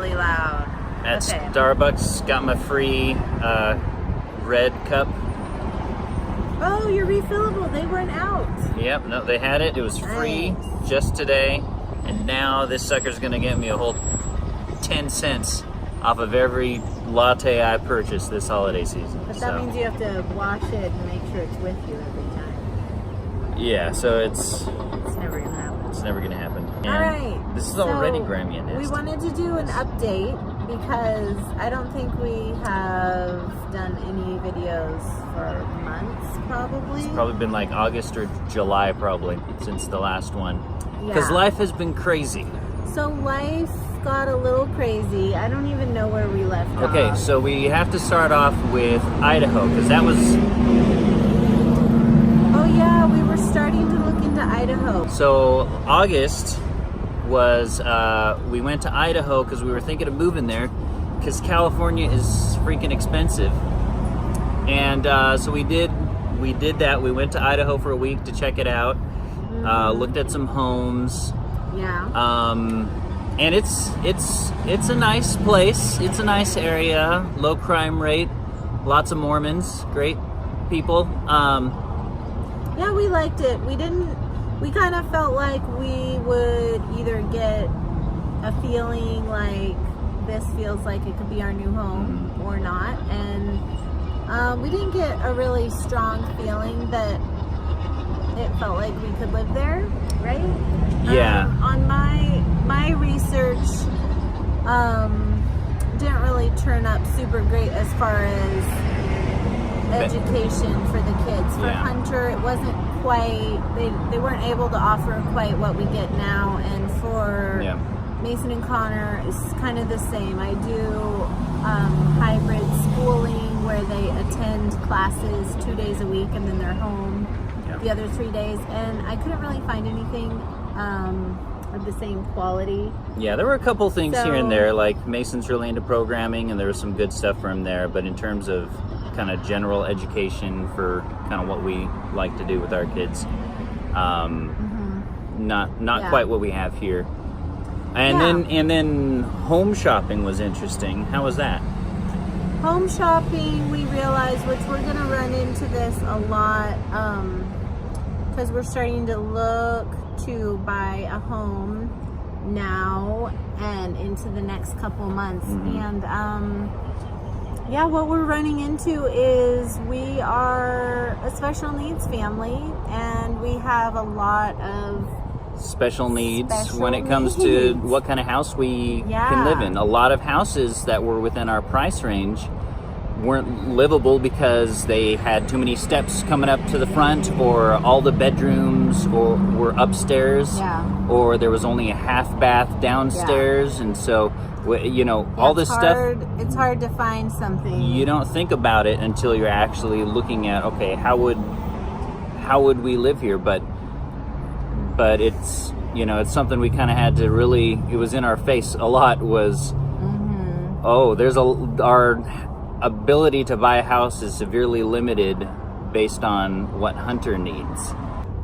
really loud. At Okay. Starbucks, got my free red cup. Oh, you're refillable. They went out. Yep, no, they had it. It was free Nice. just today. And now this sucker's gonna get me a whole 10 cents off of every latte I purchase this holiday season. But that means you have to wash it and make sure it's with you every time. Yeah, so it's It's never gonna happen. never gonna happen. And All right. this is so already Grammy and We Nest. wanted to do an update because I don't think we have done any videos for months, probably. It's probably been like August or July probably since the last one. Because Yeah. life has been crazy. So life got a little crazy. I don't even know where we left off. Okay, so we have to start off with Idaho because that was Oh yeah, we were starting to look into Idaho. so August was we went to Idaho because we were thinking of moving there because California is freaking expensive, and so we did that. We went to Idaho for a week to check it out, looked at some homes. Yeah. And it's a nice place. It's a nice area. Low crime rate. Lots of Mormons. Great people. Yeah, we liked it. We kind of felt like we would either get a feeling like this feels like it could be our new home or not. And we didn't get a really strong feeling that it felt like we could live there, right? Yeah. On my research, didn't really turn up super great as far as education for the kids. For Yeah. Hunter, it wasn't quite, they weren't able to offer quite what we get now. And for Yeah. Mason and Connor, it's kind of the same. I do hybrid schooling where they attend classes 2 days a week and then they're home the other 3 days, and I couldn't really find anything of the same quality. Yeah, there were a couple things here and So- there. Like Mason's really into programming, and there was some good stuff for him there. But in terms of kind of general education for kind of what we like to do with our kids, not Yeah. quite what we have here. And then home shopping was interesting. How was that? Home shopping, we realized, which we're going to run into this a lot, because we're starting to look to buy a home now and into the next couple months. And yeah, what we're running into is we are a special needs family, and we have a lot of Special needs Special when it comes to needs. what kind of house we can Yeah. live in. A lot of houses that were within our price range weren't livable because they had too many steps coming up to the front, or all the bedrooms were upstairs, Yeah. or there was only a half bath downstairs. And so all this stuff, It's hard to find something. you don't think about it until you're actually looking at, okay, how would we live here? But it's it's something we kind of had to really, it was in our face a lot, was our ability to buy a house is severely limited based on what Hunter needs.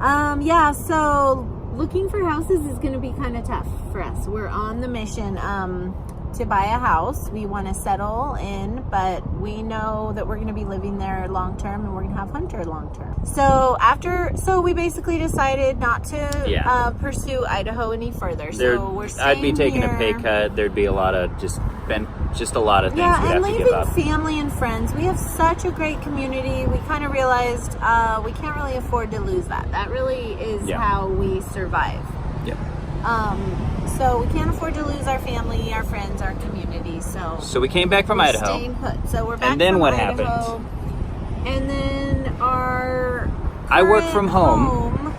Yeah, so looking for houses is going to be kind of tough for us. We're on the mission to buy a house. We want to settle in, but we know that we're going to be living there long term, and we're going to have Hunter long term. So we basically decided not to pursue Idaho any further. So we're staying I'd be taking here. a pay cut. There'd be a lot of just a lot of things we'd Yeah, and have to give up. leaving family and friends. We have such a great community. We kind of realized we can't really afford to lose that. That really is how we survive. Yep. So we can't afford to lose our family, our friends, our community. So we came back from we're Idaho. staying put. So we're back. And then from what Idaho. happened? And then our I work current from home.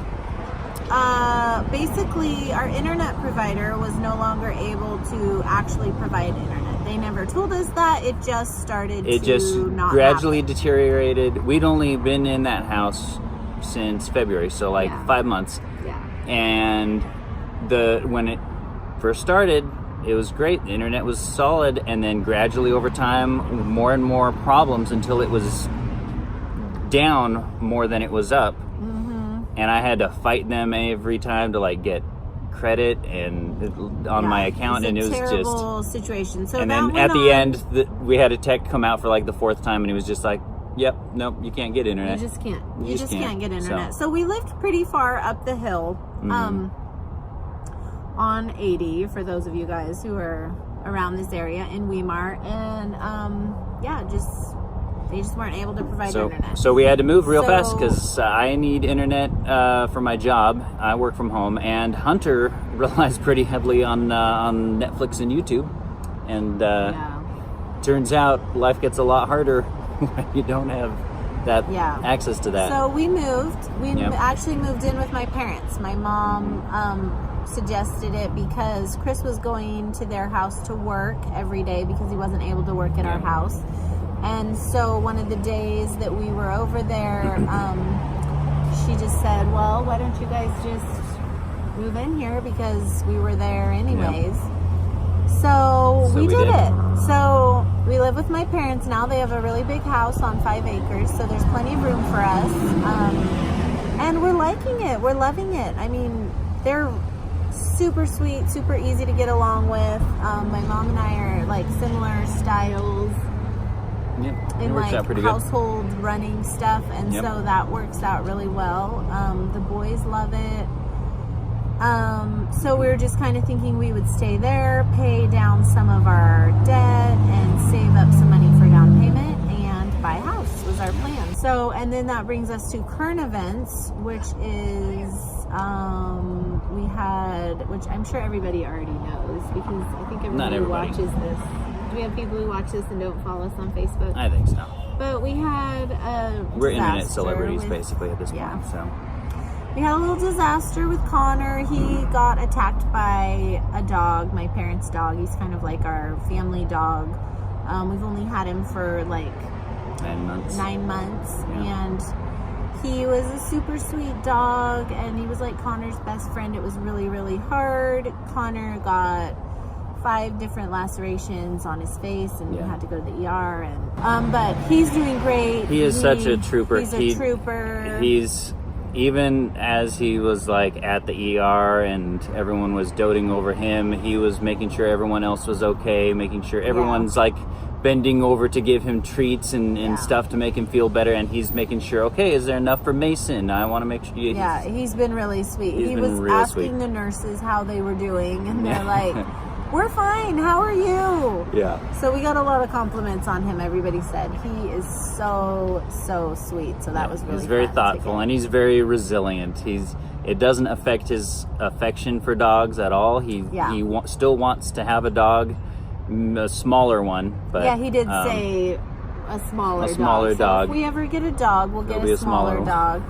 Basically, our internet provider was no longer able to actually provide internet. They never told us that. It just started It to just not gradually happen. deteriorated. We'd only been in that house since February, so 5 months. Yeah. And when it first started, it was great. The internet was solid, and then gradually over time, more and more problems until it was down more than it was up. And I had to fight them every time to get credit and on my account, and it was just terrible situation. So and that then went at the on. end, we had a tech come out for like the 4th time, and he was just like, "Yep, nope, you can't get internet. You just can't. You just can't. can't get internet." So we lived pretty far up the hill, on 80. For those of you guys who are around this area in Weimar, and they just weren't able to provide internet. So we had to move real So- fast because I need internet for my job. I work from home, and Hunter relies pretty heavily on Netflix and YouTube. And turns out life gets a lot harder when you don't have that access to that. So we moved. We actually moved in with my parents. My mom suggested it because Chris was going to their house to work every day because he wasn't able to work at our house. And so one of the days that we were over there, she just said, well, why don't you guys just move in here, because we were there anyways. So we did it. So we live with my parents now. They have a really big house on 5 acres, so there's plenty of room for us. And we're liking it. We're loving it. I mean, they're super sweet, super easy to get along with. My mom and I are like similar styles. Yep, in works like out pretty household running stuff, and so that works out really well. The boys love it. So we were just kind of thinking we would stay there, pay down some of our debt, and save up some money for down payment and buy a house was our plan. So, and then that brings us to current events, which is which I'm sure everybody already knows, because I think everybody watches this. Do we have people who watch this and don't follow us on Facebook? I think so. But we had we're internet celebrities basically at this point. So we had a little disaster with Connor. He got attacked by a dog, my parents' dog. He's kind of like our family dog. We've only had him for like 9 months. 9 months, and he was a super sweet dog, and he was like Connor's best friend. It was really, really hard. Connor got 5 different lacerations on his face, and he had to go to the ER. And but he's doing great. He is such a trooper. He's a trooper. He's, even as he was like at the ER and everyone was doting over him, he was making sure everyone else was okay, making sure everyone's like bending over to give him treats and stuff to make him feel better, and he's making sure, okay, is there enough for Mason? I want to make sure. He's been really sweet. He was asking the nurses how they were doing, and they're like, we're fine, how are you? So we got a lot of compliments on him. Everybody said he is so sweet. So that was really he's very thoughtful, and he's very resilient. It doesn't affect his affection for dogs at all. He still wants to have a dog, a smaller one, but he did say a smaller dog. So if we ever get a dog, we'll get a smaller dog.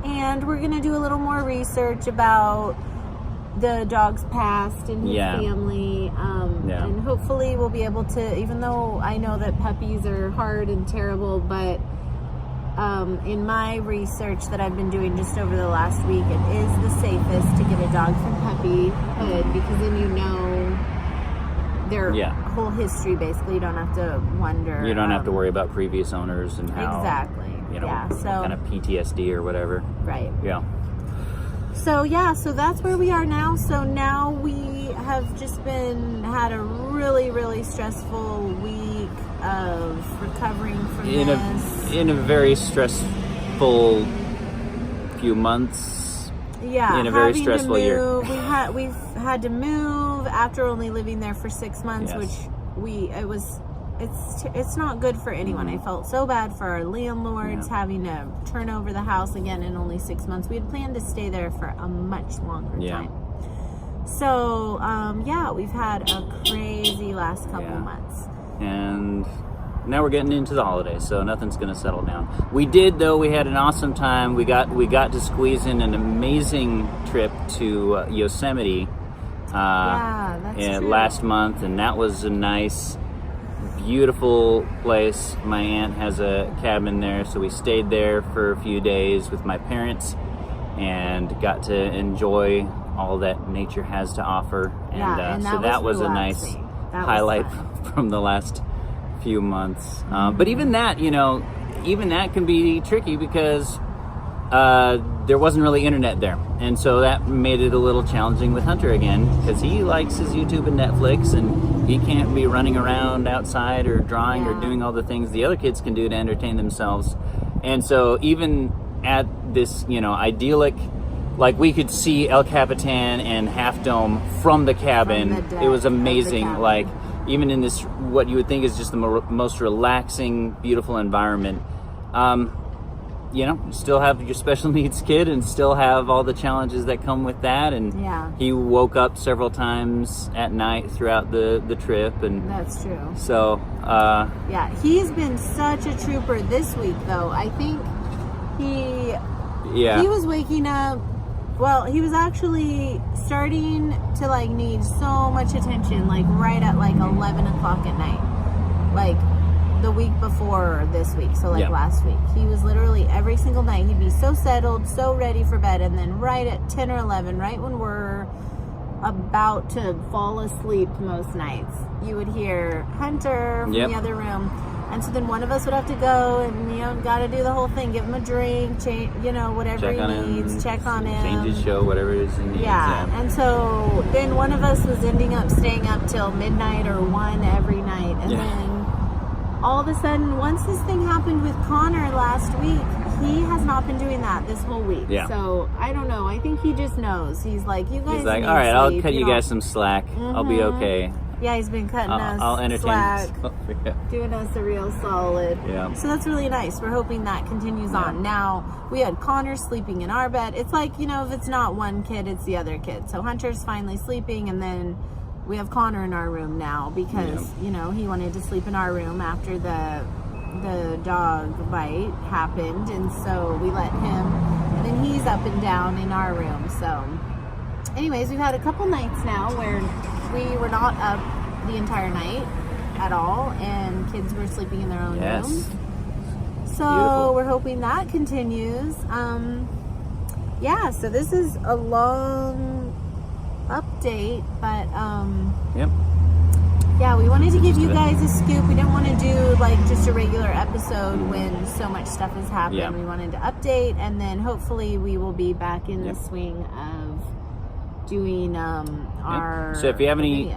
And we're gonna do a little more research about the dog's past and his family, and hopefully we'll be able to, even though I know that puppies are hard and terrible, but in my research that I've been doing just over the last week, it is the safest to get a dog from puppyhood, because then you know their whole history. Basically, you don't have to wonder. You don't have to worry about previous owners and how so kind of PTSD or whatever. Right. So that's where we are now. So now we have just had a really, really stressful week of recovering from this. In a very stressful few months. In a very stressful year. We've had to move after only living there for 6 months, which it's not good for anyone. I felt so bad for our landlords having to turn over the house again in only 6 months. We had planned to stay there for a much longer time. So we've had a crazy last couple months. And now we're getting into the holidays, so nothing's going to settle down. We had an awesome time. We got to squeeze in an amazing trip to Yosemite last month, and that was a nice, beautiful place. My aunt has a cabin there, so we stayed there for a few days with my parents and got to enjoy all that nature has to offer. And so that was a nice highlight from the last few months. But even that can be tricky, because there wasn't really internet there, and so that made it a little challenging with Hunter again, because he likes his YouTube and Netflix, and he can't be running around outside or drawing or doing all the things the other kids can do to entertain themselves. And so even at this, idyllic, like we could see El Capitan and Half Dome from the cabin. It was amazing. Like even in this, what you would think is just the most relaxing, beautiful environment. You still have your special needs kid and still have all the challenges that come with that. And he woke up several times at night throughout the trip. And that's true. So, he's been such a trooper this week, though. I think he was waking up. Well, he was actually starting to need so much attention, right at 11 o'clock at night, the week before this week, so last week. He was literally every single night, he'd be so settled, so ready for bed, and then right at 10 or 11, right when we're about to fall asleep most nights, you would hear Hunter from the other room. And so then one of us would have to go and, got to do the whole thing. Give him a drink, change, whatever he needs, check on him. Change his show, whatever it is he needs. Yeah. And so then one of us was ending up staying up till midnight or 1 every night. And then all of a sudden, once this thing happened with Connor last week, he has not been doing that this whole week. Yeah. So I don't know. I think he just knows. He's like, you guys. He's like, all right, I'll cut you guys some slack. I'll be okay. Yeah, he's been cutting us I'll entertain slack, myself, doing us a real solid. Yeah. So that's really nice. We're hoping that continues on. Now, we had Connor sleeping in our bed. It's like, if it's not one kid, it's the other kid. So Hunter's finally sleeping, and then we have Connor in our room now because, he wanted to sleep in our room after the dog bite happened. And so we let him, and then he's up and down in our room. So anyways, we've had a couple nights now where we were not up the entire night at all, and kids were sleeping in their own rooms. So beautiful. We're hoping that continues. So this is a long update, but we wanted to give you guys a scoop. We didn't want to do just a regular episode when so much stuff has happened. Yeah. We wanted to update, and then hopefully we will be back in the swing of doing our so if you have any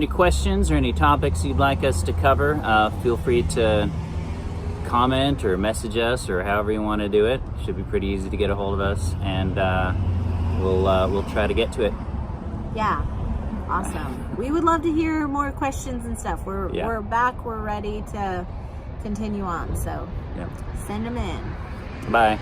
questions or any topics you'd like us to cover, feel free to comment or message us, or however you want to do it. Should be pretty easy to get a hold of us, and we'll try to get to it. Awesome. We would love to hear more questions and stuff. We're back, we're ready to continue on, so send them in. Bye.